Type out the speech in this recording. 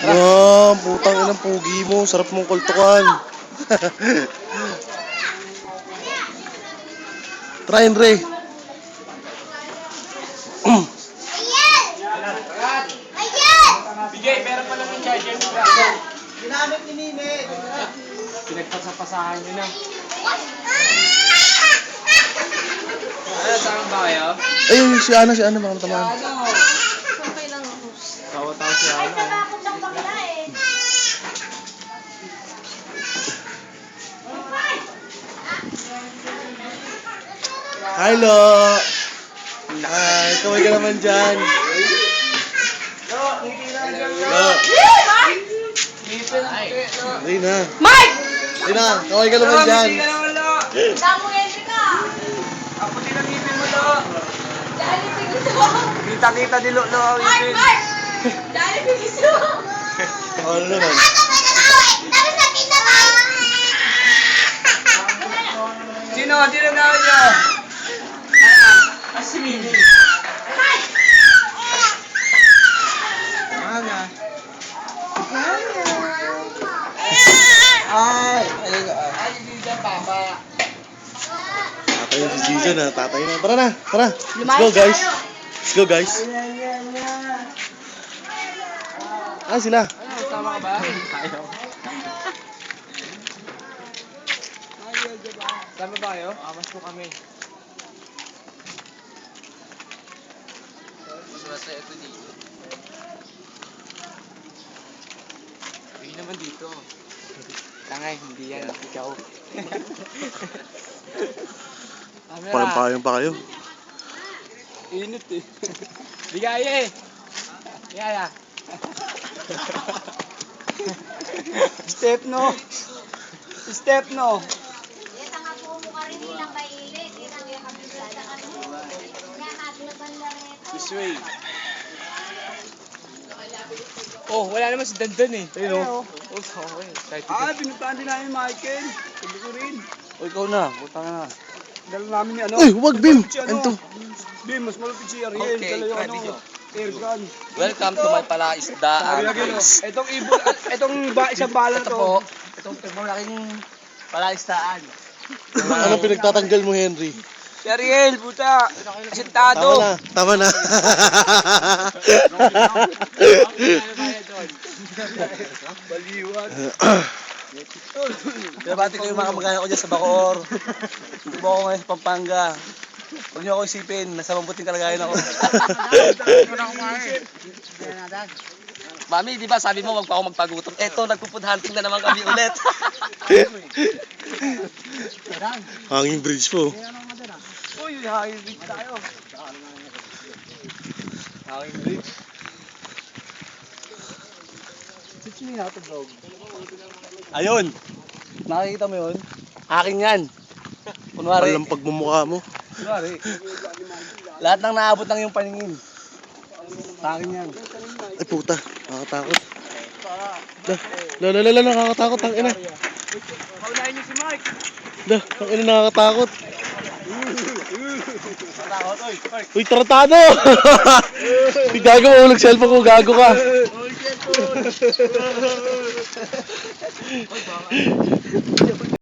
Wow, putang inang pugi mo. Sarap mong kultukan. Try, Andre. Bigay, meron pa lang yung charger mo. Ginamit ni Nini. Pinagpasapasahan nyo na. Ano, saan ba kayo? Ay, si Ana, baka matamaan. Okay lang ako. Tawa-tawa si Ano. Nakakot ng bakla eh. Hi, Lo. Hi, kaway ka naman dyan. Lo. Ay na. Mike! Ay na, kaway ka naman dyan. Damo entry ka! Ako din ang ngipin mo, Lo. Dali si gusto! Kita-kita ni Lo ang Mark! ngipin. Mark! Dali si gusto! Ano naman? Sino? Sino na nyo? Si Mimi. Ana. Ay, ayun. Ay, hindi dyan, Papa. Tatay na si Gio na, tatay na. Tara na, tara. Let's go, guys. Let's go, guys. Ah, sila. Ano, tama ka ba? Ayaw. Tama ba kayo? Amas po kami. Basta ito dito. Hindi naman dito. Tangay, hindi yan. Ikaw. Payong pa kayo. Init eh. Di kaya eh. Di kaya. Step no. Step no. Ito nga po mo ka rin nilang mailit. Ito nga kami sa ano. Nga natlaban lang ito. This way. Oh, wala naman si Dandan eh. Ayun, oh. Oh, sorry. Pinuntahan din namin Michael. Sabi ko rin. O, ikaw na. Punta ka na. Dala namin ni ano. Uy, huwag, Bim. Si ano. Ento. Bim, mas malapit si Ariel. Okay, Dala yung ready ano. nyo. Airgun. Welcome to my palaisdaan. Itong ibon, isang bala na Ito to. po, itong malaking palaisdaan. Anong pinagtatanggal mo, Henry? Si Ariel, puta. Tama Asintado. na, tama na. Baliwan. Pinabati ko yung mga kamag-anak ko dyan sa Bacoor. Tubo ako ngayon sa Pampanga. Huwag niyo ako isipin, nasa mabuting kalagayan ako. Mami, di ba sabi mo wag pa ako magpagutom? Eto, nagpo-food hunting na naman kami ulit. Hanging bridge po. Uy, hangin big tayo. Hanging bridge. Teach me how to vlog. Ayun! Nakikita mo yun? Akin yan. Kunwari, Walang pagmumukha mo. kunwari. Lahat ng naabot ng iyong paningin. Sa akin yan. Ay, puta. Nakakatakot. La, nakakatakot. Ang ina. Paunahin niyo si Mike. La, ang ina nakakatakot. Matakot, oy. Uy, tratado! Gago, ulog cellphone ko. Gago ka.